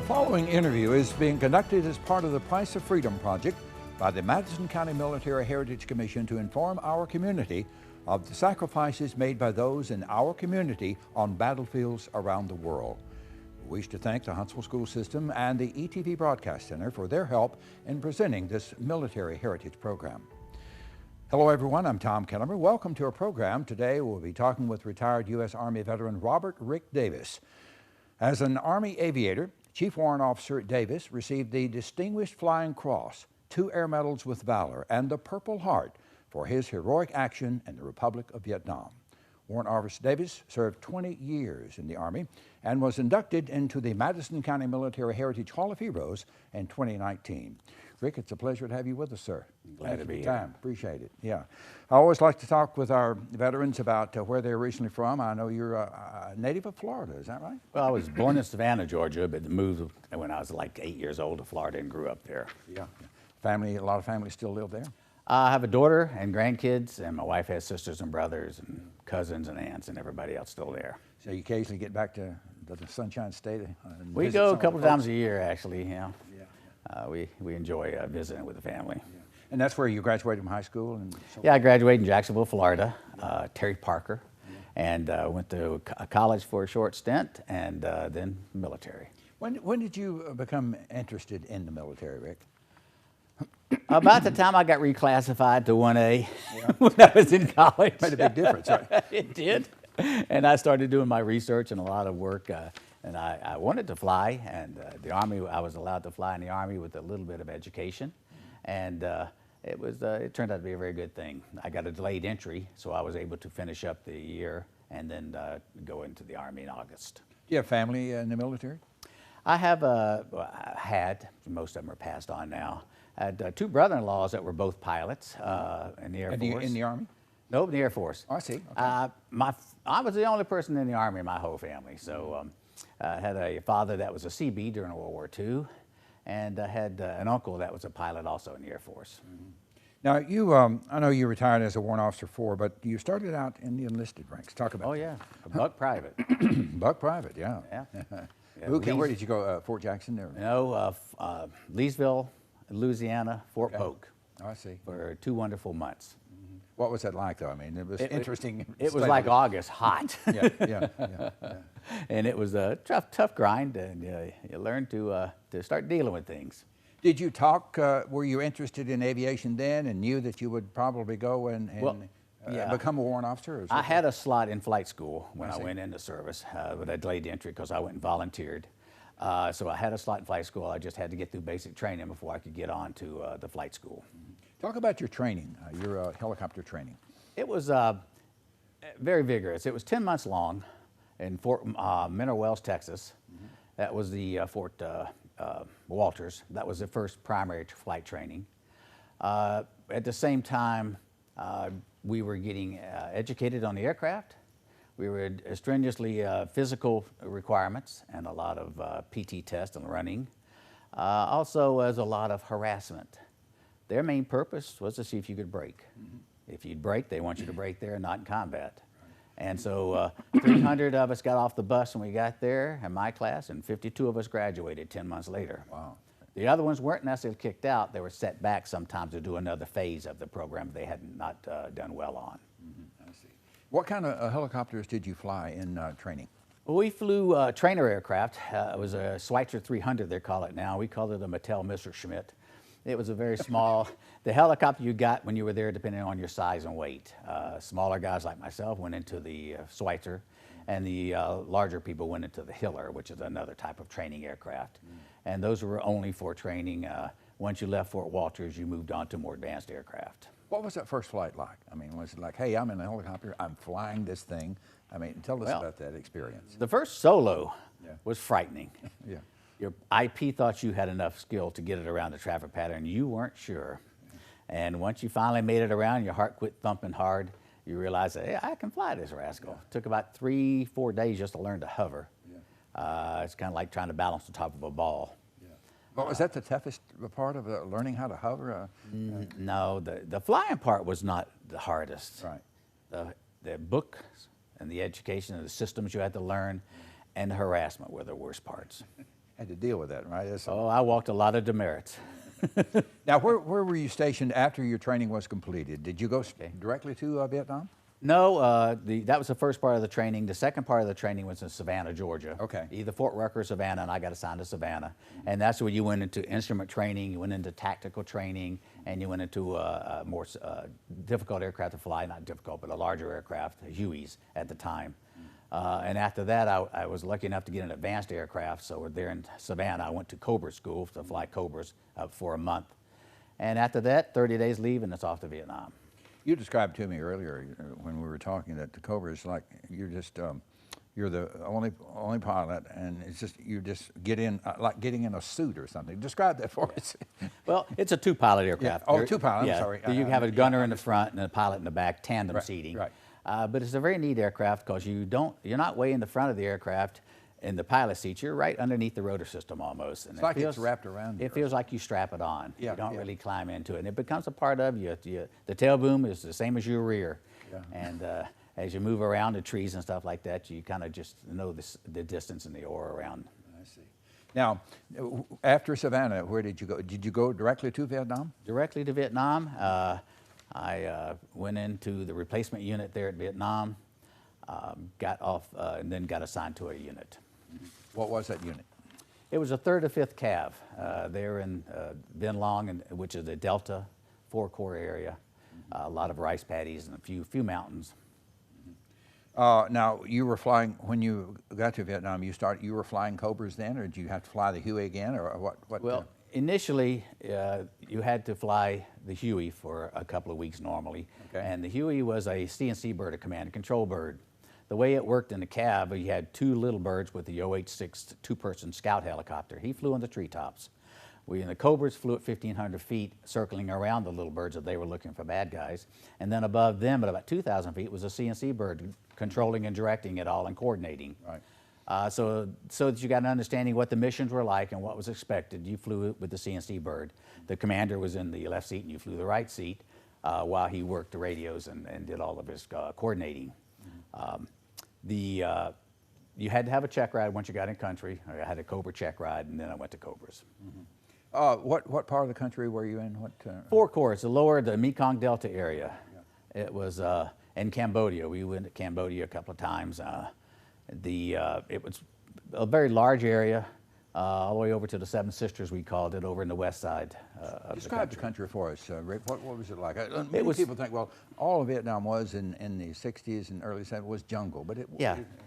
following interview is being conducted as part of the Price of Freedom project by the Madison County Military Heritage Commission to inform our community of the sacrifices made by those in our community on battlefields around the world. We wish to thank the Huntsville School System and the ETV Broadcast Center for their help in presenting this military heritage program. Hello everyone, I'm Tom Kellemer. Welcome to our program. Today we'll be talking with retired U.S. Army veteran Robert Rick Davis. As an Army aviator, Chief Warrant Officer Davis received the Distinguished Flying Cross, 2 Air Medals with Valor, and the Purple Heart for his heroic action in the Republic of Vietnam. Warrant Officer Davis served 20 years in the Army and was inducted into the Madison County Military Heritage Hall of Heroes in 2019. Rick, it's a pleasure to have you with us, sir. Glad to be here. Appreciate it. Yeah. I always like to talk with our veterans about where they're originally from. I know you're a native of Florida, is that right? Well, I was born in Savannah, Georgia, but moved when I was like 8 years old to Florida and grew up there. Yeah. Family, a lot of families still live there? I have a daughter and grandkids, and my wife has sisters and brothers and cousins and aunts and everybody else still there. So you occasionally get back to the Sunshine State? We go a couple of times a year, actually, yeah. Yeah. We enjoy visiting with the family. Yeah. And that's where you graduated from high school? And so yeah, I graduated in Jacksonville, Florida, Terry Parker, and went to college for a short stint, and then military. When did you become interested in the military, Rick? About the time I got reclassified to 1A when I was in college. Made a big difference, right? It did. And I started doing my research and a lot of work. And I wanted to fly, and the Army, I was allowed to fly in the Army with a little bit of education. And it turned out to be a very good thing. I got a delayed entry, so I was able to finish up the year and then go into the Army in August. Do you have family in the military? I have had, most of them are passed on now. I had 2 brother-in-laws that were both pilots in the Air Force. In the Army? Nope, in the Air Force. Oh, I see. Okay. I was the only person in the Army in my whole family. So I had a father that was a CB during World War II, and I had an uncle that was a pilot also in the Air Force. Mm-hmm. Now, you, I know you retired as a warrant officer 4, but you started out in the enlisted ranks. Talk about that. Oh, yeah, a buck private. Buck private, yeah. Yeah. Where did you go, Fort Jackson? Or? No, Leesville, Louisiana, Fort Polk. Oh, I see. For 2 wonderful months. Mm-hmm. What was that like, though? I mean, it was interesting. It was like August, hot. Yeah. And it was a tough grind, and you learned to start dealing with things. Did you talk, were you interested in aviation then and knew that you would probably go and become a warrant officer? Or I had a slot in flight school when I went into service, but I delayed entry because I went and volunteered. So I had a slot in flight school. I just had to get through basic training before I could get on to the flight school. Talk about your training, your helicopter training. It was very vigorous. It was 10 months long in Fort Mineral Wells, Texas. Mm-hmm. That was the Fort Walters. That was the first primary flight training. At the same time, we were getting educated on the aircraft. We were strenuously physical requirements and a lot of PT tests and running. Also, as a lot of harassment. Their main purpose was to see if you could brake. Mm-hmm. If you'd brake, they want you to brake there, not in combat. And so 300 of us got off the bus when we got there in my class, and 52 of us graduated 10 months later. Wow. The other ones weren't necessarily kicked out. They were set back sometimes to do another phase of the program they had not done well on. Mm-hmm. I see. What kind of helicopters did you fly in training? Well, we flew trainer aircraft. It was a Schweitzer 300, they call it now. We called it a Mattel Messerschmitt. It was a very small, the helicopter you got when you were there depending on your size and weight. Smaller guys like myself went into the Schweitzer, and the larger people went into the Hiller, which is another type of training aircraft. And those were only for training. Once you left Fort Walters, you moved on to more advanced aircraft. What was that first flight like? I mean, was it like, hey, I'm in a helicopter, I'm flying this thing? I mean, tell us about that experience. The first solo was frightening. Yeah. Your IP thought you had enough skill to get it around the traffic pattern. You weren't sure. And once you finally made it around, your heart quit thumping hard, you realized that, hey, I can fly this rascal. It took about 3-4 days just to learn to hover. It's kind of like trying to balance the top of a ball. Well, was that the toughest part of learning how to hover? No, the flying part was not the hardest. Right. The books and the education and the systems you had to learn and the harassment were the worst parts. Had to deal with that, right? Oh, I walked a lot of demerits. Now, where were you stationed after your training was completed? Did you go directly to Vietnam? No, that was the first part of the training. The second part of the training was in Savannah, Georgia. Okay. Either Fort Rucker or Savannah, and I got assigned to Savannah. And that's where you went into instrument training, you went into tactical training, and you went into a more difficult aircraft to fly, not difficult, but a larger aircraft, Hueys at the time. And after that, I was lucky enough to get an advanced aircraft. So there in Savannah, I went to Cobra school to fly Cobras for a month. And after that, 30 days leave, and it's off to Vietnam. You described to me earlier when we were talking that the Cobra is like you're just you're the only pilot, and it's just you just get in like getting in a suit or something. Describe that for us. Well, it's a two-pilot aircraft. Yeah. Oh, two-pilot. Yeah. I'm sorry. You have a gunner in the front and a pilot in the back, tandem seating. Right. But it's a very neat aircraft because you're not way in the front of the aircraft in the pilot seat. You're right underneath the rotor system almost. And It's like it's wrapped around you. It feels like you strap it on. Yeah, you don't yeah. really climb into it. And it becomes a part of you. The tail boom is the same as your rear. Yeah. And as you move around the trees and stuff like that, you kind of just know the distance and the aura around. I see. Now, after Savannah, where did you go? Did you go directly to Vietnam? Directly to Vietnam. I went into the replacement unit there at Vietnam, got off, and then got assigned to a unit. What was that unit? It was a 3rd or 5th Cav. They're in Vinh Long, which is the Delta 4-Corps area. A lot of rice paddies and a few mountains. Now, you were flying, when you got to Vietnam, you were flying Cobras then, or did you have to fly the Huey again, or what? Well, initially, you had to fly the Huey for a couple of weeks normally. Okay. And the Huey was a CNC bird, a command and control bird. The way it worked in the cab, you had 2 little birds with the OH-6 2-person scout helicopter. He flew in the treetops. We in the Cobras flew at 1,500 feet, circling around the little birds if they were looking for bad guys. And then above them, at about 2,000 feet, was a CNC bird controlling and directing it all and coordinating. Right. So that you got an understanding what the missions were like and what was expected. You flew with the CNC bird. The commander was in the left seat and you flew the right seat while he worked the radios and did all of his coordinating. You had to have a check ride once you got in country. I had a Cobra check ride, and then I went to Cobras. What part of the country were you in? What? 4-Corps, the Mekong Delta area. Yeah. It was in Cambodia. We went to Cambodia a couple of times. It was a very large area, all the way over to the Seven Sisters, we called it, over in the west side of Describe the country for us, Rick. What was it like? Many people think, well, all of Vietnam was in the 60s and early 70s was jungle, but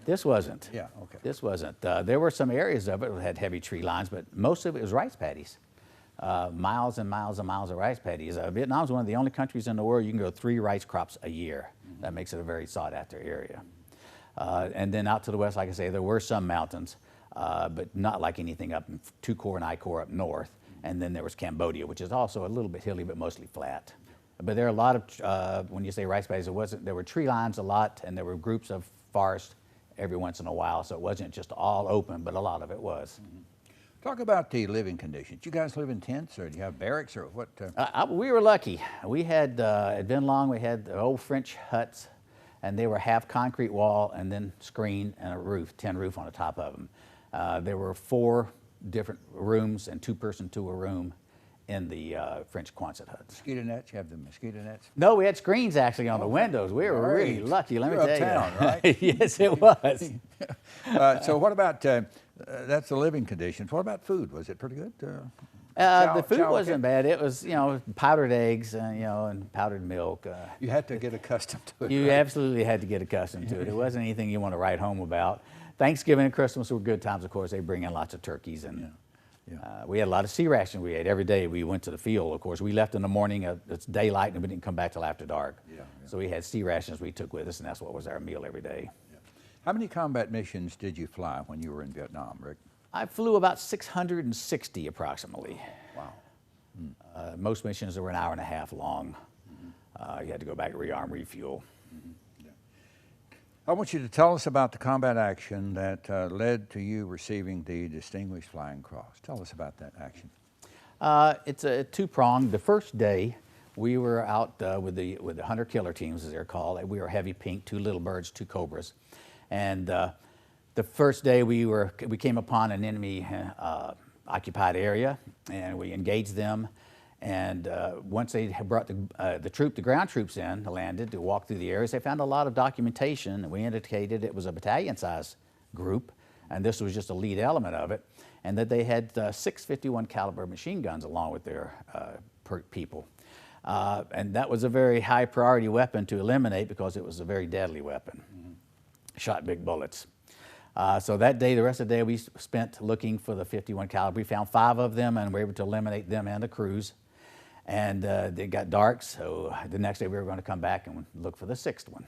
this wasn't. Yeah, okay. This wasn't. There were some areas of it that had heavy tree lines, but most of it was rice paddies. Miles and miles and miles of rice paddies. Vietnam is one of the only countries in the world you can grow 3 rice crops a year. Mm-hmm. That makes it a very sought-after area. And then out to the west, like I say, there were some mountains, but not like anything up in 2-Corps and I-Corps up north. And then there was Cambodia, which is also a little bit hilly, but mostly flat. But there are a lot of, when you say rice paddies, there were tree lines a lot, and there were groups of forest every once in a while, so it wasn't just all open, but a lot of it was. Mm-hmm. Talk about the living conditions. You guys live in tents, or do you have barracks, or what? We were lucky. We had, at Vinh Long, we had the old French huts, and they were half concrete wall and then screen and a roof, tin roof on the top of them. There were 4 different rooms and 2-person to a room in the French Quonset huts. Mosquito nets? You have the mosquito nets? No, we had screens actually on the windows. We were really lucky, let me tell you. Uptown, right? Yes, it was. So what about, that's the living conditions. What about food? Was it pretty good? The food wasn't bad. It was, powdered eggs, and powdered milk. You had to get accustomed to it. You right? absolutely had to get accustomed to it. It wasn't anything you want to write home about. Thanksgiving and Christmas were good times, of course. They bring in lots of turkeys, and we had a lot of sea rations we ate every day. We went to the field, of course. We left in the morning, it's daylight, and we didn't come back till after dark. So we had sea rations we took with us, and that's what was our meal every day. How many combat missions did you fly when you were in Vietnam, Rick? I flew about 660 approximately. Wow. Most missions were an hour and a half long. You had to go back and rearm, refuel. I want you to tell us about the combat action that led to you receiving the Distinguished Flying Cross. Tell us about that action. It's a 2-pronged. The first day, we were out with the hunter-killer teams, as they're called. We were heavy pink, 2 little birds, 2 Cobras. And The first day we came upon an enemy occupied area, and we engaged them. And once they had brought the ground troops in, landed to walk through the areas, they found a lot of documentation, and we indicated it was a battalion-size group, and this was just a lead element of it, and that they had 6 51 caliber machine guns along with their people. And that was a very high priority weapon to eliminate because it was a very deadly weapon. Shot big bullets. So that day, the rest of the day, we spent looking for the 51 caliber. We found 5 of them, and we were able to eliminate them and the crews. And it got dark, so the next day we were going to come back and look for the 6th one.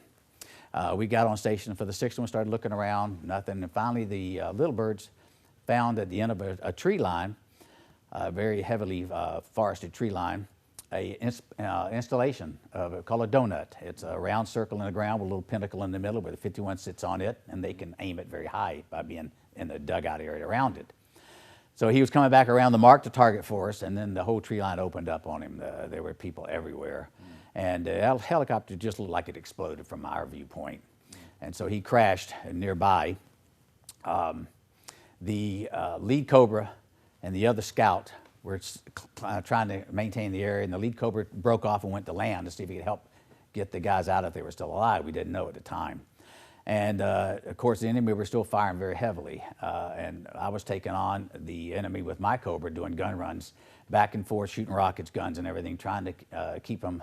We got on station for the 6th one, started looking around, nothing. And finally, the little birds found at the end of a tree line, a very heavily forested tree line, a installation called a donut. It's a round circle in the ground with a little pinnacle in the middle where the 51 sits on it, and they can aim it very high by being in the dugout area around it. So he was coming back around to mark the target for us, and then the whole tree line opened up on him. There were people everywhere. And the helicopter just looked like it exploded from our viewpoint. And so he crashed nearby. The lead Cobra and the other scout were trying to maintain the area, and the lead Cobra broke off and went to land to see if he could help get the guys out if they were still alive. We didn't know at the time. And of course, the enemy were still firing very heavily. And I was taking on the enemy with my Cobra, doing gun runs, back and forth, shooting rockets, guns, and everything, trying to keep them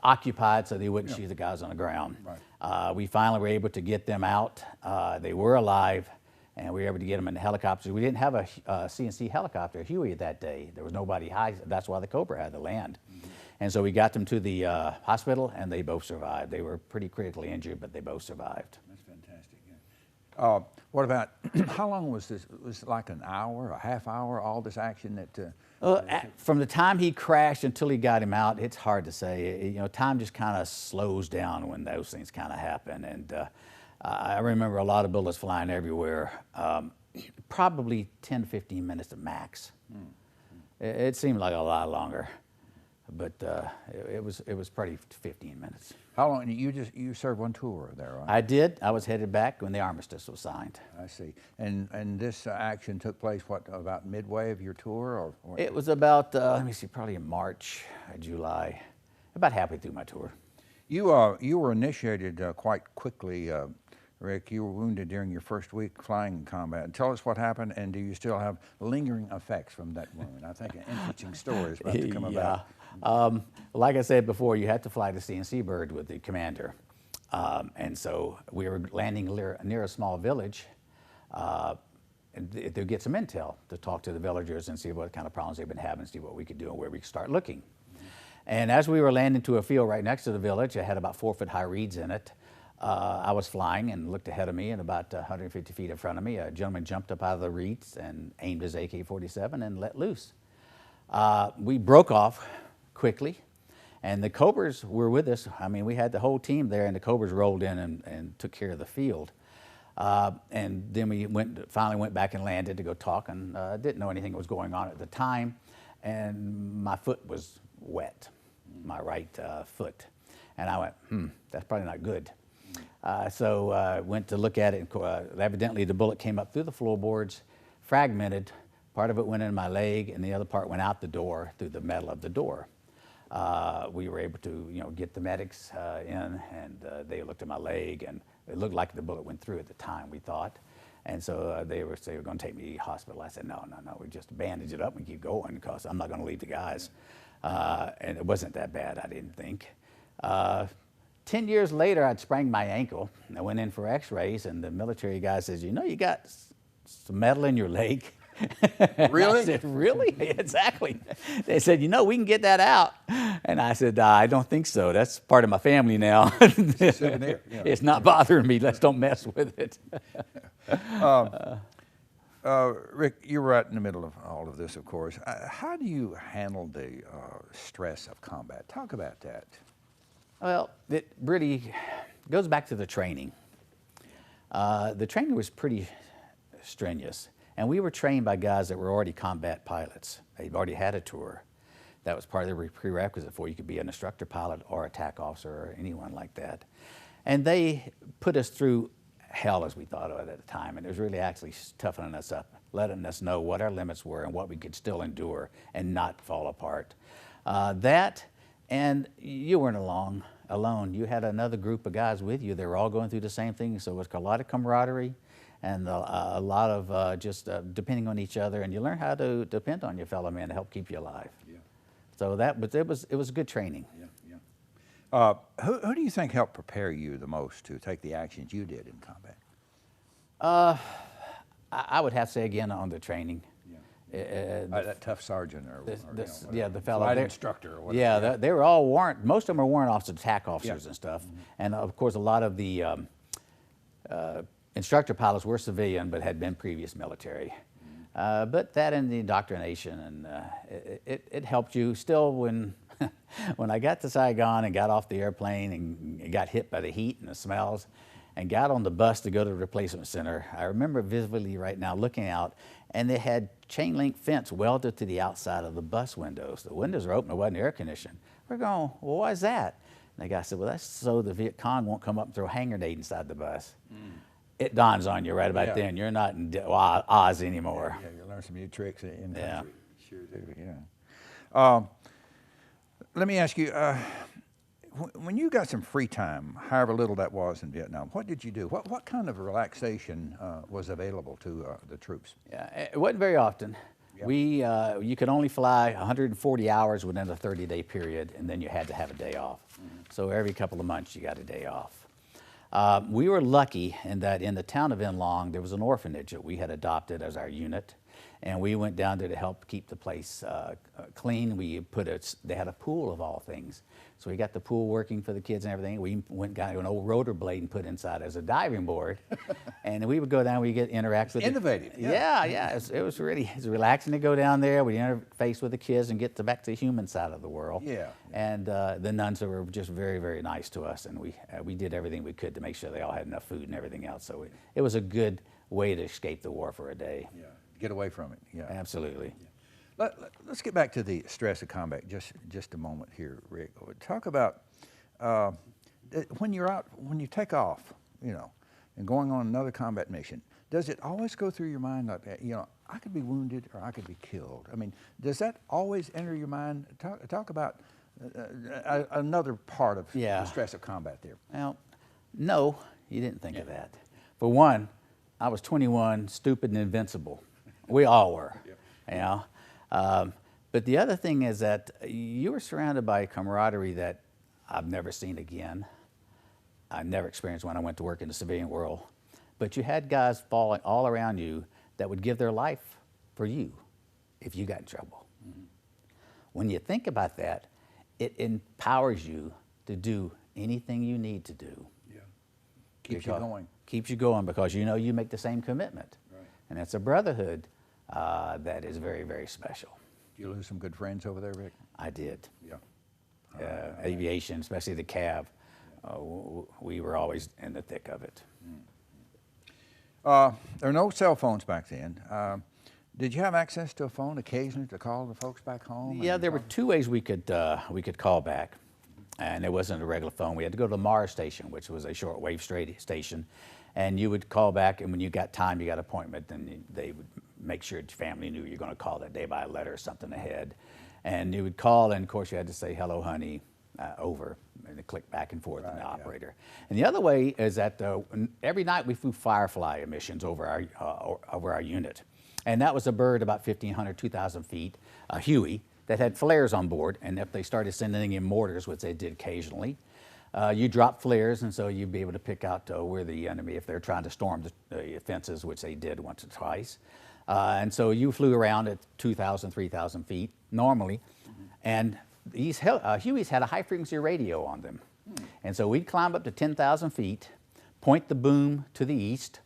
occupied so they wouldn't shoot the guys on the ground. Right. We finally were able to get them out. They were alive, and we were able to get them in the helicopters. We didn't have a CNC helicopter, Huey, that day. There was nobody high. That's why the Cobra had to land. And so we got them to the hospital, and they both survived. They were pretty critically injured, but they both survived. That's fantastic. Yeah. What about, how long was this? Was it like an hour, a half hour, all this action that? From the time he crashed until he got him out, it's hard to say. You know, time just kind of slows down when those things kind of happen. And I remember a lot of bullets flying everywhere, probably 10 to 15 minutes at max. It seemed like a lot longer. But it was probably 15 minutes. How long? You served one tour there, right? I did. I was headed back when the armistice was signed. I see. And this action took place what, about midway of your tour, or? It was about let me see, probably in March, July, about halfway through my tour. You were initiated quite quickly, Rick. You were wounded during your first week flying in combat. Tell us what happened, and do you still have lingering effects from that wound? I think an interesting story is about to come about. Like I said before, you had to fly the CNC bird with the commander. And so we were landing near a small village to get some intel, to talk to the villagers and see what kind of problems they've been having, see what we could do and where we could start looking. And as we were landing to a field right next to the village, it had about 4-foot high reeds in it. I was flying and looked ahead of me, and about 150 feet in front of me, a gentleman jumped up out of the reeds and aimed his AK-47 and let loose. We broke off quickly, and the Cobras were with us. I mean, we had the whole team there, and the Cobras rolled in and took care of the field. And then we finally went back and landed to go talk, and didn't know anything was going on at the time, and my foot was wet, my right foot. And I went, that's probably not good. So I went to look at it, and evidently the bullet came up through the floorboards, fragmented. Part of it went in my leg, and the other part went out the door through the metal of the door. We were able to, get the medics in, and they looked at my leg, and it looked like the bullet went through at the time, we thought. And so they were going to take me to the hospital. I said, no, we just bandage it up and keep going, because I'm not going to leave the guys. And it wasn't that bad, I didn't think. 10 years later, I'd sprained my ankle. I went in for x-rays, and the military guy says, you got some metal in your leg. Really? I said, really? Exactly. They said, we can get that out. And I said, I don't think so. That's part of my family now. Souvenir. Yeah. It's not bothering me. Let's don't mess with it. Rick, you're right in the middle of all of this, of course. How do you handle the stress of combat? Talk about that. Well, it really goes back to the training. The training was pretty strenuous. And we were trained by guys that were already combat pilots. They've already had a tour. That was part of the prerequisite for you could be an instructor pilot or attack officer or anyone like that. And they put us through hell as we thought of it at the time, and it was really actually toughening us up, letting us know what our limits were and what we could still endure and not fall apart. That, and you weren't alone. You had another group of guys with you. They were all going through the same thing, so it was a lot of camaraderie and a lot of just depending on each other, and you learn how to depend on your fellow man to help keep you alive. Yeah. So but it was good training. Yeah, yeah. Who do you think helped prepare you the most to take the actions you did in combat? I would have to say again on the training. That tough sergeant the fellow, flight instructor or whatever. Yeah, they were all warrant. Most of them were warrant officers, attack officers and stuff. And of course, a lot of the instructor pilots were civilian, but had been previous military. But that and the indoctrination, and it helped you. Still, when I got to Saigon and got off the airplane and got hit by the heat and the smells, and got on the bus to go to the replacement center, I remember vividly right now looking out, and they had chain link fence welded to the outside of the bus windows. The windows were open, it wasn't air conditioned. We're going, well, why is that? And the guy said, well, that's so the Viet Cong won't come up and throw a hand grenade inside the bus. It dawns on you right about then, you're not in Oz anymore. Yeah, you learn some new tricks in country. Yeah. Sure do, yeah. Let me ask you, when you got some free time, however little that was in Vietnam, what did you do? What kind of relaxation was available to the troops? Yeah, it wasn't very often. Yeah. You could only fly 140 hours within a 30-day period, and then you had to have a day off. So every couple of months you got a day off. We were lucky in that in the town of In Long, there was an orphanage that we had adopted as our unit, and we went down there to help keep the place clean. They had a pool of all things. So we got the pool working for the kids and everything. We got an old rotor blade and put inside as a diving board. And we would go down, we get interact with innovative. Yeah. It was relaxing to go down there. We interface with the kids and get back to the human side of the world. Yeah. And the nuns were just very, very nice to us, and we did everything we could to make sure they all had enough food and everything else. So it was a good way to escape the war for a day. Yeah. Get away from it. Yeah. Absolutely. Yeah. Let's get back to the stress of combat just a moment here, Rick. Talk about when you're out, when you take off, and going on another combat mission. Does it always go through your mind like, I could be wounded or I could be killed? I mean, does that always enter your mind? Talk about another part of the stress of combat there. Well, no, you didn't think of that. For one, I was 21, stupid and invincible. We all were, But the other thing is that you were surrounded by camaraderie that I've never seen again. I never experienced when I went to work in the civilian world. But you had guys falling all around you that would give their life for you if you got in trouble. When you think about that, it empowers you to do anything you need to do. Yeah. Keeps you going. Keeps you going because you make the same commitment. Right. And it's a brotherhood that is very, very special. Did you lose some good friends over there, Rick? I did. Yeah. Aviation, especially the CAV, we were always in the thick of it. There were no cell phones back then. Did you have access to a phone occasionally to call the folks back home? Yeah, there were two ways we could call back, and it wasn't a regular phone. We had to go to the Mars station, which was a shortwave station, and you would call back, and when you got time, you got appointment, then they would make sure your family knew you were going to call that day by a letter or something ahead. And you would call, and of course you had to say, hello, honey, over, and click back and forth in the operator. And the other way is that every night we flew Firefly missions over our unit. And that was a bird about 1,500, 2,000 feet, a Huey, that had flares on board. And if they started sending in mortars, which they did occasionally, you drop flares, and so you'd be able to pick out where the enemy, if they're trying to storm the fences, which they did once or twice. And so you flew around at 2,000, 3,000 feet normally. And these Hueys had a high-frequency radio on them. And so we'd climb up to 10,000 feet, point the boom to the east,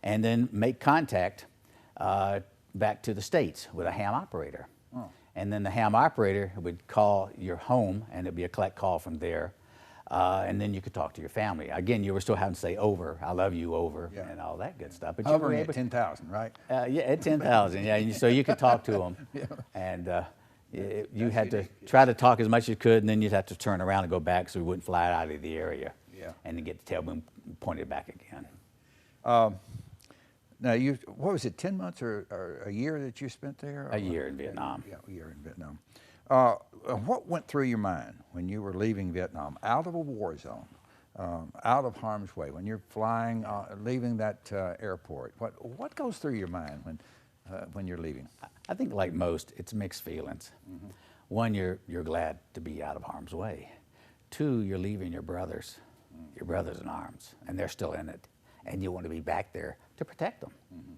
and then make contact back to the States with a ham operator. And then the ham operator would call your home, and it'd be a collect call from there. And then you could talk to your family. Again, you were still having to say over, I love you, over, and all that good stuff. But hovering at 10,000, right? Yeah, at 10,000, yeah. So you could talk to them. And you had to try to talk as much as you could, and then you'd have to turn around and go back so we wouldn't fly out of the area. And then get the tail boom pointed back again. Now, what was it, 10 months or a year that you spent there? A year in Vietnam. Yeah, a year in Vietnam. What went through your mind when you were leaving Vietnam, out of a war zone, out of harm's way, when you're flying, leaving that airport? What goes through your mind when you're leaving? I think, like most, it's mixed feelings. Mm-hmm. One, you're glad to be out of harm's way. Two, you're leaving your brothers in arms, and they're still in it, and you want to be back there to protect them. Mm-hmm.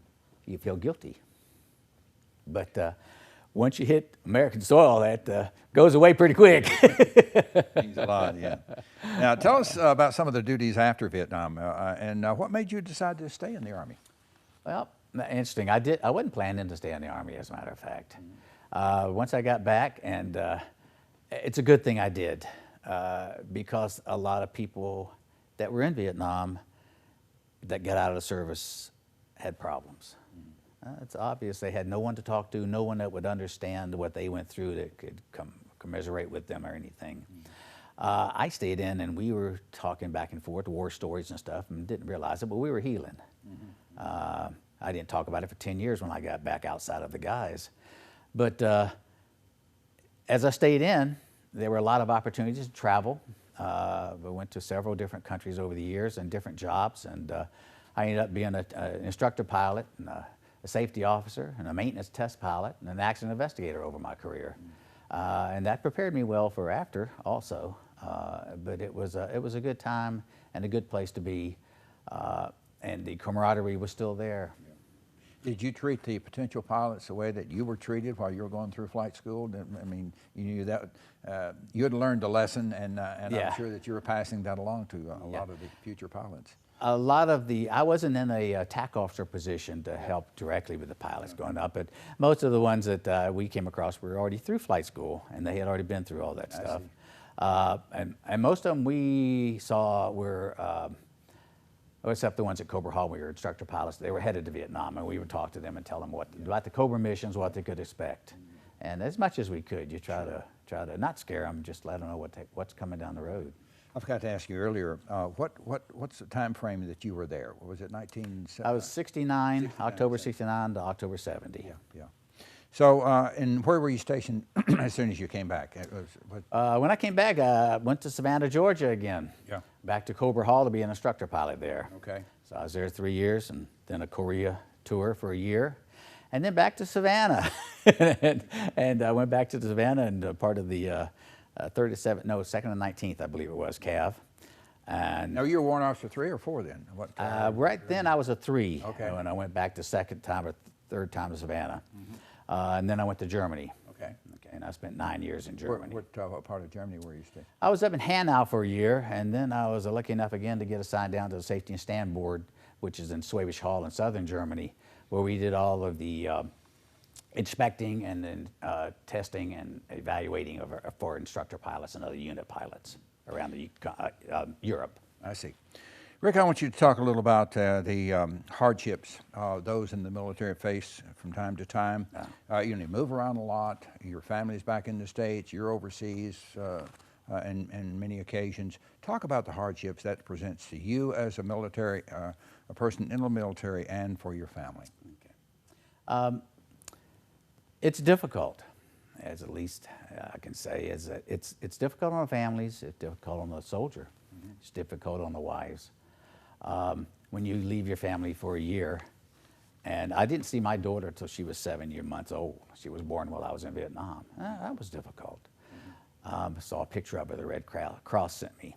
You feel guilty. But once you hit American soil, that goes away pretty quick. Means a lot, yeah. Now, tell us about some of the duties after Vietnam, and what made you decide to stay in the Army? Well, interesting. I wasn't planning to stay in the Army, as a matter of fact. Once I got back, and it's a good thing I did, because a lot of people that were in Vietnam that got out of the service had problems. It's obvious they had no one to talk to, no one that would understand what they went through that could commiserate with them or anything. I stayed in, and we were talking back and forth, war stories and stuff, and didn't realize it, but we were healing. I didn't talk about it for 10 years when I got back outside of the guys. But as I stayed in, there were a lot of opportunities to travel. We went to several different countries over the years and different jobs, and I ended up being an instructor pilot, and a safety officer, and a maintenance test pilot, and an accident investigator over my career. And that prepared me well for after also. But it was a good time and a good place to be, and the camaraderie was still there. Did you treat the potential pilots the way that you were treated while you were going through flight school? I mean, you knew that you had learned a lesson, and Yeah. I'm sure that you were passing that along to a lot of the future pilots. A lot of I wasn't in a TAC officer position to help directly with the pilots going up, but most of the ones that we came across were already through flight school, and they had already been through all that stuff. And most of them we saw were, except the ones at Cobra Hall, we were instructor pilots, they were headed to Vietnam, and we would talk to them and tell them about the Cobra missions, what they could expect. And as much as we could, you try to not scare them, just let them know what's coming down the road. I forgot to ask you earlier, what's the time frame that you were there? Was it 1970? I was 69, October 69 to October 70. Yeah. So, and where were you stationed as soon as you came back? When I came back, I went to Savannah, Georgia again. Yeah. Back to Cobra Hall to be an instructor pilot there. Okay. So I was there 3 years, and then a Korea tour for a year, and then back to Savannah. and I went back to Savannah and part of the 2nd and 19th, I believe it was, CAV. And now you were Warrant Officer 3 or 4 then? Right then I was a 3. Okay. When I went back the second time or third time to Savannah. And then I went to Germany. Okay. And I spent 9 years in Germany. What part of Germany were you staying? I was up in Hanau for a year, and then I was lucky enough again to get assigned down to the Safety and Stand Board, which is in Schwäbisch Hall in southern Germany, where we did all of the inspecting and then testing and evaluating for instructor pilots and other unit pilots around Europe. I see. Rick, I want you to talk a little about the hardships those in the military face from time to time. You move around a lot. Your family's back in the States. You're overseas in many occasions. Talk about the hardships that presents to you as a military, a person in the military, and for your family. Okay. It's difficult, as at least I can say. It's difficult on the families. It's difficult on the soldier. It's difficult on the wives. When you leave your family for a year, and I didn't see my daughter until she was 7 months old. She was born while I was in Vietnam. That was difficult. I saw a picture of her the Red Cross sent me.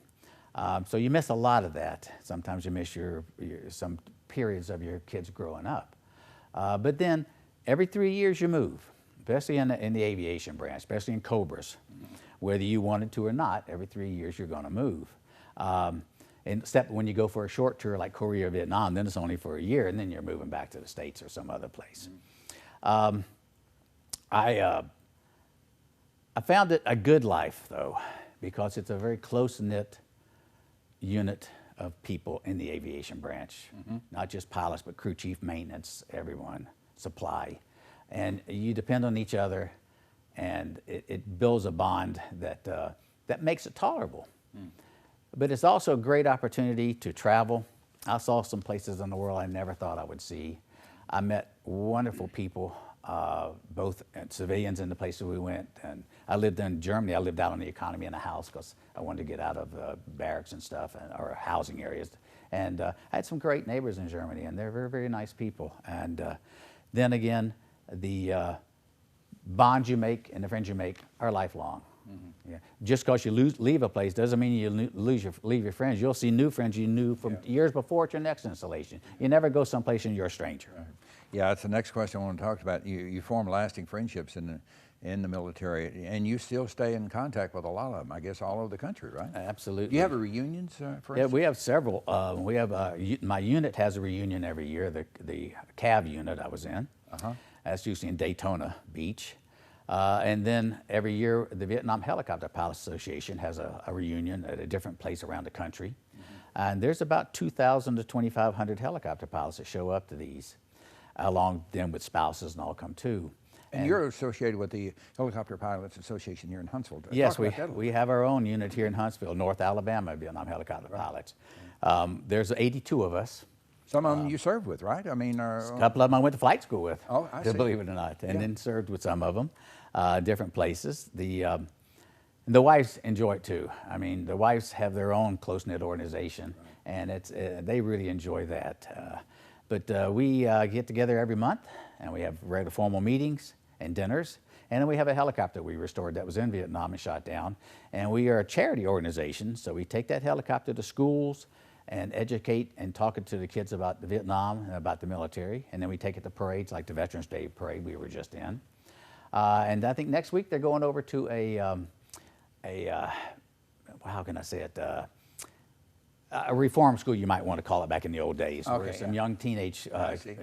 So you miss a lot of that. Sometimes you miss some periods of your kids growing up. But then every 3 years you move, especially in the aviation branch, especially in Cobras. Whether you wanted to or not, every 3 years you're going to move. Except when you go for a short tour like Korea or Vietnam, then it's only for a year, and then you're moving back to the States or some other place. I found it a good life, though, because it's a very close-knit unit of people in the aviation branch. Not just pilots, but crew chief, maintenance, everyone, supply. And you depend on each other, and it builds a bond that makes it tolerable. But it's also a great opportunity to travel, I saw some places in the world I never thought I would see. I met wonderful people, both civilians in the places we went. And I lived in Germany. I lived out on the economy in a house because I wanted to get out of barracks and stuff, or housing areas. And I had some great neighbors in Germany, and they're very, very nice people. And then again, the bonds you make and the friends you make are lifelong. Mm-hmm. Yeah. Just because you leave a place doesn't mean you leave your friends. You'll see new friends you knew from years before at your next installation. You never go someplace and you're a stranger. Right. Yeah, that's the next question I want to talk about. You form lasting friendships in the military, and you still stay in contact with a lot of them, I guess, all over the country, right? Absolutely. Do you have reunions, for instance? Yeah, we have several. We have my unit has a reunion every year. The CAV unit I was in. Uh-huh. That's usually in Daytona Beach. And then every year, the Vietnam Helicopter Pilots Association has a reunion at a different place around the country. Mm-hmm. And there's about 2,000 to 2,500 helicopter pilots that show up to these, along then with spouses and all come too. And you're associated with the Helicopter Pilots Association here in Huntsville. Yes, we have our own unit here in Huntsville, North Alabama, Vietnam Helicopter Pilots. There's 82 of us. Some of them you served with, right? I mean, a couple of them I went to flight school with, I see. believe it or not, and then served with some of them, different places. The wives enjoy it too. I mean, the wives have their own close-knit organization, and they really enjoy that. But we get together every month, and we have regular formal meetings and dinners. And then we have a helicopter we restored that was in Vietnam and shot down. And we are a charity organization, so we take that helicopter to schools and educate and talk to the kids about the Vietnam and about the military. And then we take it to parades like the Veterans Day parade we were just in. And I think next week they're going over to how can I say it? A reform school, you might want to call it, back in the old days, where some young teenage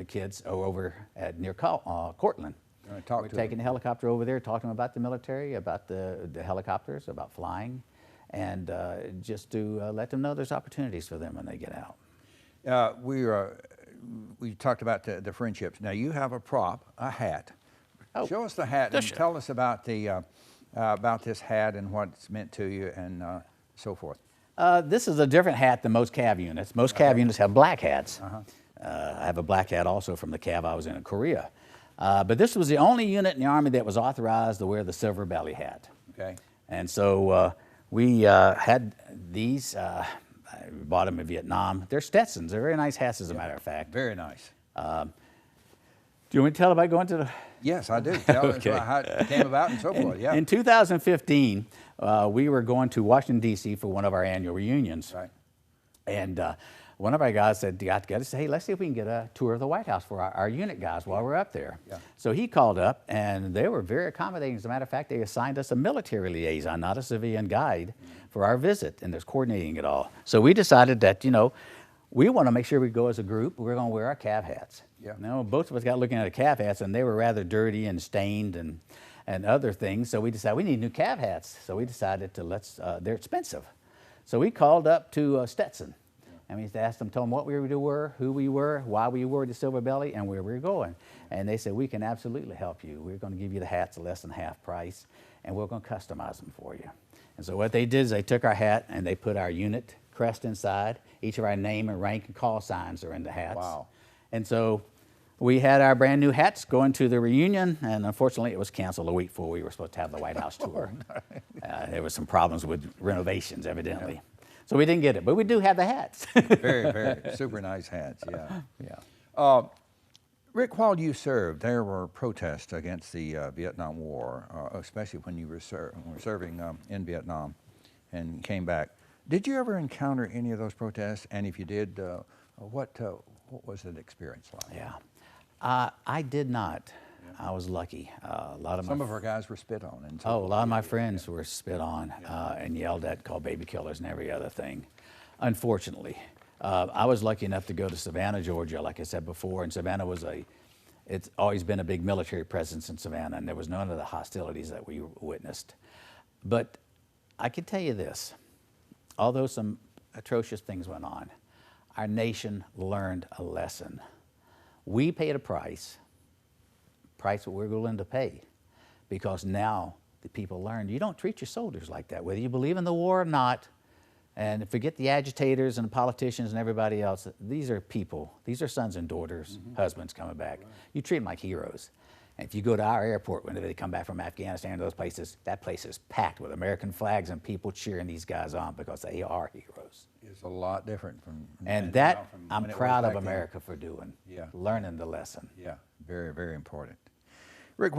kids are over near Cortland. We're taking the helicopter over there, talking about the military, about the helicopters, about flying, and just to let them know there's opportunities for them when they get out. We talked about the friendships. Now you have a prop, a hat. Oh, show us the hat and tell us about this hat and what it's meant to you and so forth. This is a different hat than most CAV units. Most CAV units have black hats. I have a black hat also from the CAV I was in Korea. But this was the only unit in the Army that was authorized to wear the silver belly hat. Okay. And so we had these, we bought them in Vietnam. They're Stetsons. They're very nice hats, as a matter of fact. Very nice. Do you want me to tell about going to the... Yes, I do. Tell us how it came about and so forth. Yeah. In 2015, we were going to Washington, D.C. for one of our annual reunions. Right. And one of our guys said, got together, said, hey, let's see if we can get a tour of the White House for our unit guys while we're up there. Yeah. So he called up, and they were very accommodating. As a matter of fact, they assigned us a military liaison, not a civilian guide, for our visit, and they're coordinating it all. So we decided that, we want to make sure we go as a group. We're going to wear our CAV hats. Yeah. Now, both of us got looking at the CAV hats, and they were rather dirty and stained and other things. So we decided we need new CAV hats. So we decided to they're expensive. So we called up to Stetson. And we asked them, told them what we were, who we were, why we wore the silver belly, and where we were going. And they said, we can absolutely help you. We're going to give you the hats at less than half price, and we're going to customize them for you. And so what they did is they took our hat and they put our unit crest inside. Each of our name and rank and call signs are in the hats. Wow. And so we had our brand new hats going to the reunion, and unfortunately it was canceled a week before we were supposed to have the White House tour. There was some problems with renovations, evidently. Yeah. So we didn't get it, but we do have the hats. Very, very super nice hats, yeah. Yeah. Rick, while you served, there were protests against the Vietnam War, especially when you were serving in Vietnam and came back. Did you ever encounter any of those protests? And if you did, what was that experience like? Yeah, I did not. I was lucky. Some of our guys were spit on. And a lot of my friends were spit on and yelled at, called baby killers and every other thing. Unfortunately, I was lucky enough to go to Savannah, Georgia, like I said before, and Savannah it's always been a big military presence in Savannah, and there was none of the hostilities that we witnessed. But I can tell you this, although some atrocious things went on, our nation learned a lesson. We paid a price that we're willing to pay, because now the people learned you don't treat your soldiers like that. Whether you believe in the war or not, And forget the agitators and the politicians and everybody else. These are people. These are sons and daughters, husbands coming back. Right. You treat them like heroes. And if you go to our airport whenever they come back from Afghanistan and those places, that place is packed with American flags and people cheering these guys on because they are heroes. It's a lot different from. And that I'm proud of America for doing. Yeah. Learning the lesson. Yeah. Very, very important. Rick,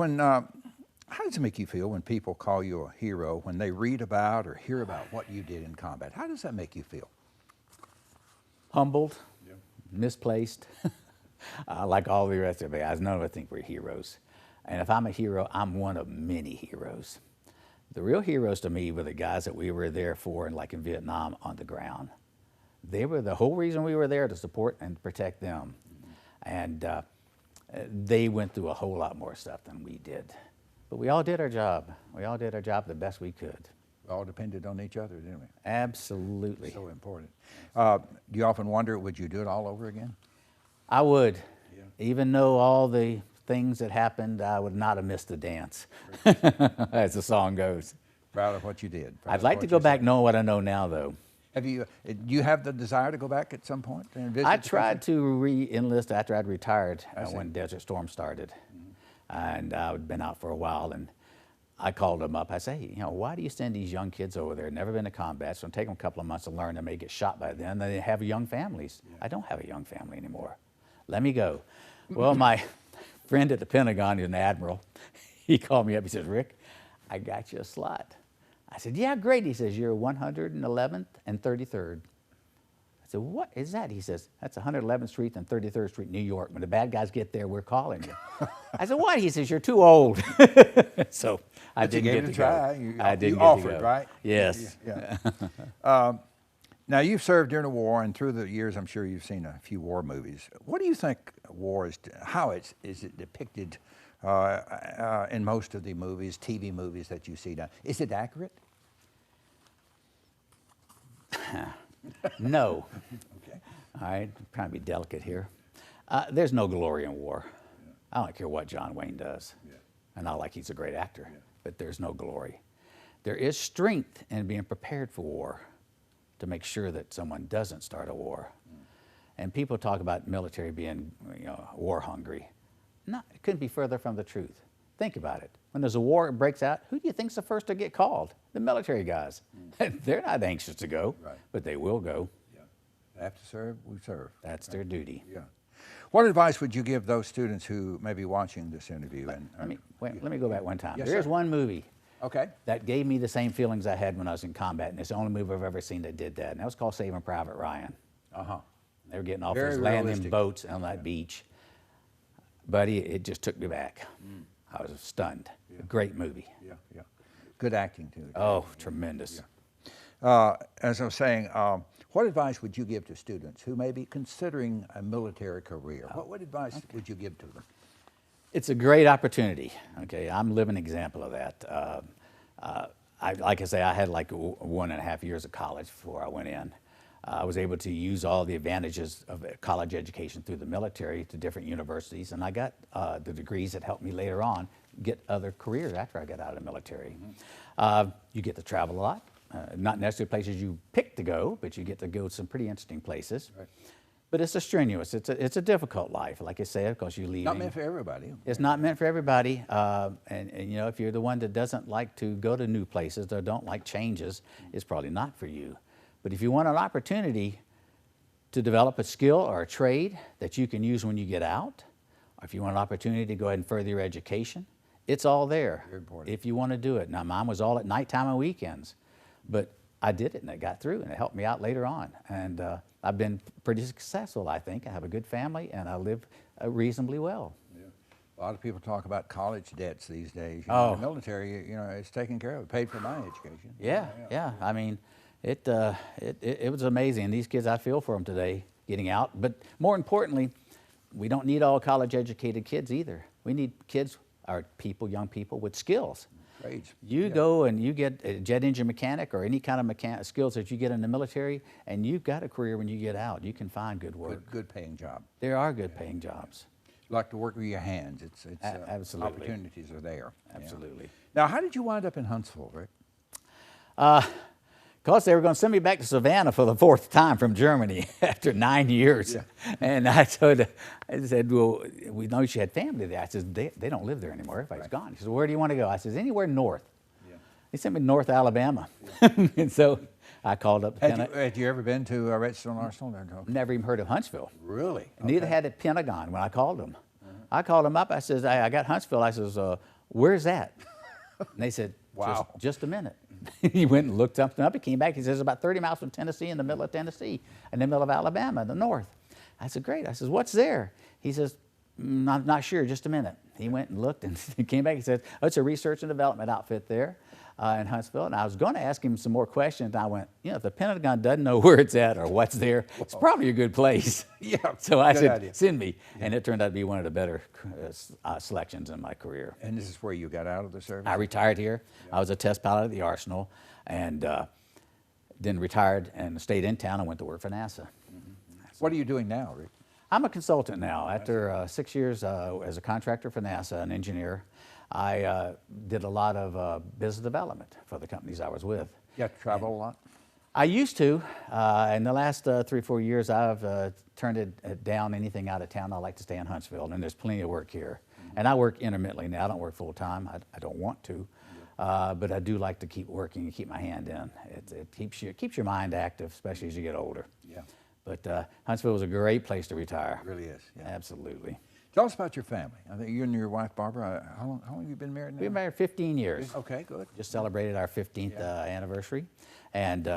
how does it make you feel when people call you a hero, when they read about or hear about what you did in combat? How does that make you feel? Humbled, misplaced, like all the rest of the guys. None of us think we're heroes. And if I'm a hero, I'm one of many heroes. The real heroes to me were the guys that we were there for, and like in Vietnam, on the ground. They were the whole reason we were there, to support and protect them. And they went through a whole lot more stuff than we did. But we all did our job. We all did our job the best we could. We all depended on each other, didn't we? Absolutely. So important. Do you often wonder, would you do it all over again? I would. Yeah. Even though all the things that happened, I would not have missed the dance, as the song goes. Proud of what you did. I'd like to go back knowing what I know now, though. Do you have the desire to go back at some point and visit? I tried to re-enlist after I'd retired when Desert Storm started. And I'd been out for a while, and I called them up. I said, hey, why do you send these young kids over there? Never been to combat. It's going to take them a couple of months to learn. They may get shot by then. They have young families. Yeah. I don't have a young family anymore. Let me go. Well, my friend at the Pentagon, he's an admiral, he called me up. He says, Rick, I got you a slot. I said, yeah, great. He says, you're 111th and 33rd. I said, what is that? He says, that's 111th Street and 33rd Street, New York. When the bad guys get there, we're calling you. I said, what? He says, you're too old. So I didn't get to go. I didn't you offered, right? Yes. Yeah. Now, you've served during the war, and through the years, I'm sure you've seen a few war movies. What do you think war is, how is it depicted in most of the movies, TV movies that you see now? Is it accurate? No. Okay. All right, I'm trying to be delicate here. There's no glory in war. Yeah. I don't care what John Wayne does. Yeah. And not like he's a great actor, but there's no glory. There is strength in being prepared for war to make sure that someone doesn't start a war. And people talk about military being, war hungry. No, it couldn't be further from the truth. Think about it. When there's a war that breaks out, who do you think's the first to get called? The military guys. They're not anxious to go, but they will go. Yeah. They have to serve, we serve. That's their duty. Yeah. What advice would you give those students who may be watching this interview? Let me go back one time. Yes, There's one movie that gave me the same feelings I had when I was in combat, and it's the only movie I've ever seen that did that, and that was called Saving Private Ryan. They were getting off those landing boats on that beach. Buddy, it just took me back. I was stunned. Yeah. Great movie. Yeah. Good acting, too. Oh, tremendous. Yeah. As I was saying, what advice would you give to students who may be considering a military career? What advice would you give to them? It's a great opportunity. Okay, I'm a living example of that. Like I say, I had like 1.5 years of college before I went in. I was able to use all the advantages of college education through the military to different universities, and I got the degrees that helped me later on get other careers after I got out of the military. You get to travel a lot, not necessarily places you pick to go, but you get to go to some pretty interesting places. Right. But it's a strenuous, it's a difficult life, like I said, because you leave. Not meant for everybody. It's not meant for everybody, and if you're the one that doesn't like to go to new places or don't like changes, it's probably not for you. But if you want an opportunity to develop a skill or a trade that you can use when you get out, or if you want an opportunity to go ahead and further your education, it's all there. Very important. If you want to do it. Now, mine was all at nighttime and weekends, but I did it and I got through and it helped me out later on. And I've been pretty successful, I think. I have a good family and I live reasonably well. Yeah. A lot of people talk about college debts these days. The military, it's taken care of. It paid for my education. Yeah. I mean, it was amazing. And these kids, I feel for them today getting out. But more importantly, we don't need all college-educated kids either. We need kids, or people, young people with skills. Trades. You go and you get a jet engine mechanic or any kind of skills that you get in the military, and you've got a career when you get out. You can find good work. Good paying job. There are good paying jobs. You like to work with your hands. Absolutely. Opportunities are there. Absolutely. Yeah. Now, how did you wind up in Huntsville, Rick? Because they were going to send me back to Savannah for the 4th time from Germany after 9 years. Yeah. And I said, well, we know she had family there. I said, they don't live there anymore. Everybody's gone. She said, where do you want to go? I said, anywhere north. Yeah. They sent me to North Alabama. Yeah. And so I called up. Had you ever been to Redstone Arsenal? Never even heard of Huntsville. Really? Neither had the Pentagon when I called them. I called them up. I said, I got Huntsville. I says, where's that? And they said, wow. Just a minute. He went and looked something up. He came back. He says, about 30 miles from Tennessee, in the middle of Tennessee, in the middle of Alabama, in the north. I said, great. I says, what's there? He says, not sure, just a minute. He went and looked and he came back. He said, oh, it's a research and development outfit there in Huntsville. And I was going to ask him some more questions. I went, if the Pentagon doesn't know where it's at or what's there, it's probably a good place. Yeah. So I said, idea. Send me. Yeah. And it turned out to be one of the better selections in my career. And this is where you got out of the service? I retired here. Yeah. I was a test pilot at the Arsenal, and then retired and stayed in town and went to work for NASA. Mm-hmm. What are you doing now, Rick? I'm a consultant now. After 6 years as a contractor for NASA, an engineer, I did a lot of business development for the companies I was with. You have to travel a lot? I used to. In the last 3 or 4 years, I've turned it down. Anything out of town, I like to stay in Huntsville, and there's plenty of work here. Mm-hmm. And I work intermittently now. I don't work full time. I don't want to, but I do like to keep working and keep my hand in. It keeps your mind active, especially as you get older. Yeah. But Huntsville was a great place to retire. It really is. Yeah. Absolutely. Tell us about your family. I think you and your wife, Barbara, how long have you been married now? We've been married 15 years. Okay, good. Just celebrated our 15th anniversary. And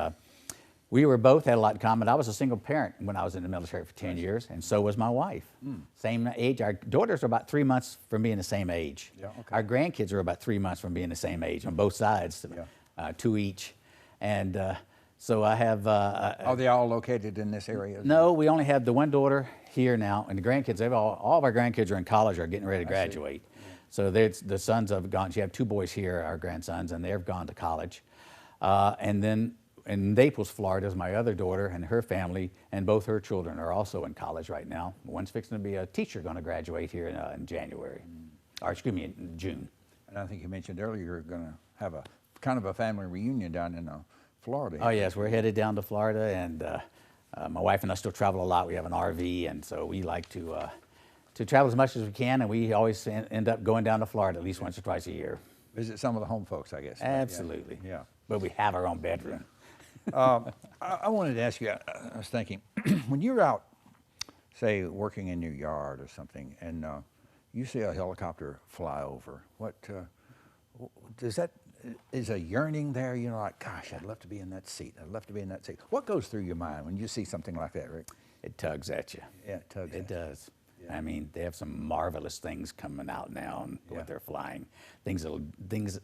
we had a lot in common. I was a single parent when I was in the military for 10 years, and so was my wife. Mm. Same age. Our daughters are about 3 months from being the same age. Yeah, okay. Our grandkids are about 3 months from being the same age on both sides, 2 each. And so I have... are they all located in this area? No, we only have the one daughter here now, and the grandkids, all of our grandkids are in college or getting ready to graduate. Yeah. So the sons have gone. You have 2 boys here, our grandsons, and they've gone to college. And then in Naples, Florida, is my other daughter and her family, and both her children are also in college right now. One's fixing to be a teacher, going to graduate here in January, or excuse me, in June. And I think you mentioned earlier you're going to have a kind of a family reunion down in Florida. Oh yes, we're headed down to Florida, and my wife and I still travel a lot. We have an RV, and so we like to travel as much as we can, and we always end up going down to Florida at least once or twice a year. Visit some of the home folks, I guess. Absolutely. Yeah. But we have our own bedroom. I wanted to ask you, I was thinking, when you're out, say, working in your yard or something, and you see a helicopter fly over, what is a yearning there? You know, like, gosh, I'd love to be in that seat. I'd love to be in that seat. What goes through your mind when you see something like that, Rick? It tugs at you. Yeah, it tugs. It does. Yeah. I mean, they have some marvelous things coming out now, and what they're flying.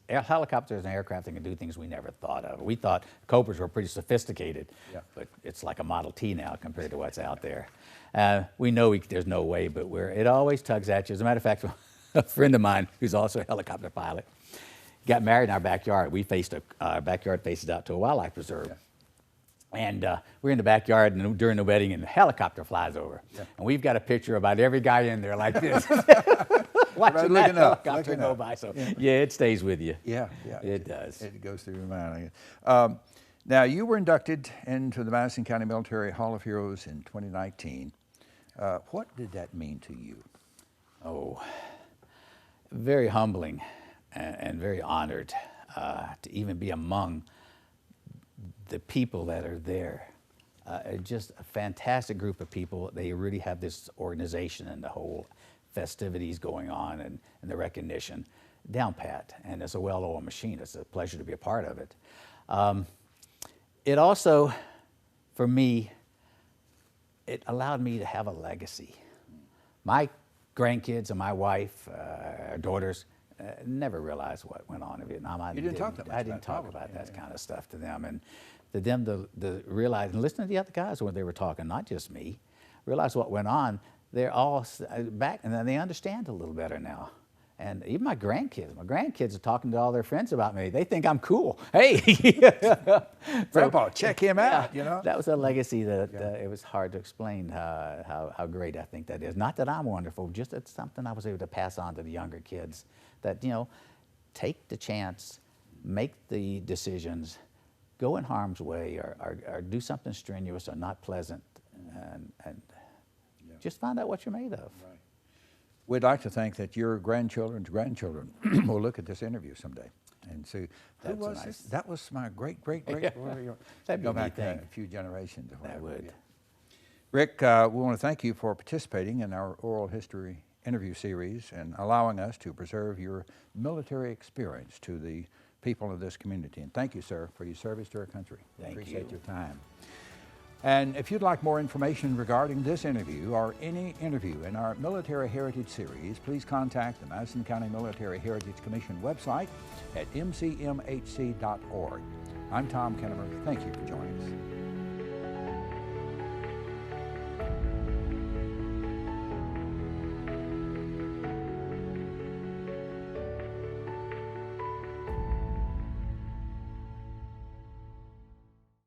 Helicopters and aircraft that can do things we never thought of. We thought Cobras were pretty sophisticated, but it's like a Model T now compared to what's out there. We know there's no way, but it always tugs at you. As a matter of fact, a friend of mine who's also a helicopter pilot got married in our backyard. Our backyard faces out to a wildlife preserve. Yeah. And we're in the backyard and during the wedding, and the helicopter flies over. Yeah. And we've got a picture of about every guy in there like this. Watching that helicopter go by. So, yeah, it stays with you. Yeah. It does. It goes through your mind, I guess. Now, you were inducted into the Madison County Military Hall of Heroes in 2019. What did that mean to you? Oh, very humbling and very honored to even be among the people that are there. Just a fantastic group of people. They really have this organization and the whole festivities going on and the recognition down pat. And it's a well-oiled machine. It's a pleasure to be a part of it. It also, for me, it allowed me to have a legacy. My grandkids and my wife, our daughters, never realized what went on in Vietnam. You didn't talk that much. I didn't talk about that kind of stuff to them. And for them to realize, and listen to the other guys when they were talking, not just me, realize what went on, they're all back, and then they understand a little better now. And even my grandkids are talking to all their friends about me. They think I'm cool. Hey! Grandpa, check him out, you know? That was a legacy that it was hard to explain how great I think that is. Not that I'm wonderful, just it's something I was able to pass on to the younger kids. That, take the chance, make the decisions, go in harm's way or do something strenuous or not pleasant, and just find out what you're made of. Right. We'd like to think that your grandchildren's grandchildren will look at this interview someday and see, who That's was nice. this? That was my great. That'd be Go a back neat thing. a few generations or That whatever. would. Rick, we want to thank you for participating in our oral history interview series and allowing us to preserve your military experience to the people of this community. And thank you, sir, for your service to our country. Thank Appreciate you. your time. And if you'd like more information regarding this interview or any interview in our Military Heritage Series, please contact the Madison County Military Heritage Commission website at mcmhc.org. I'm Tom Kennemer. Thank you for joining us.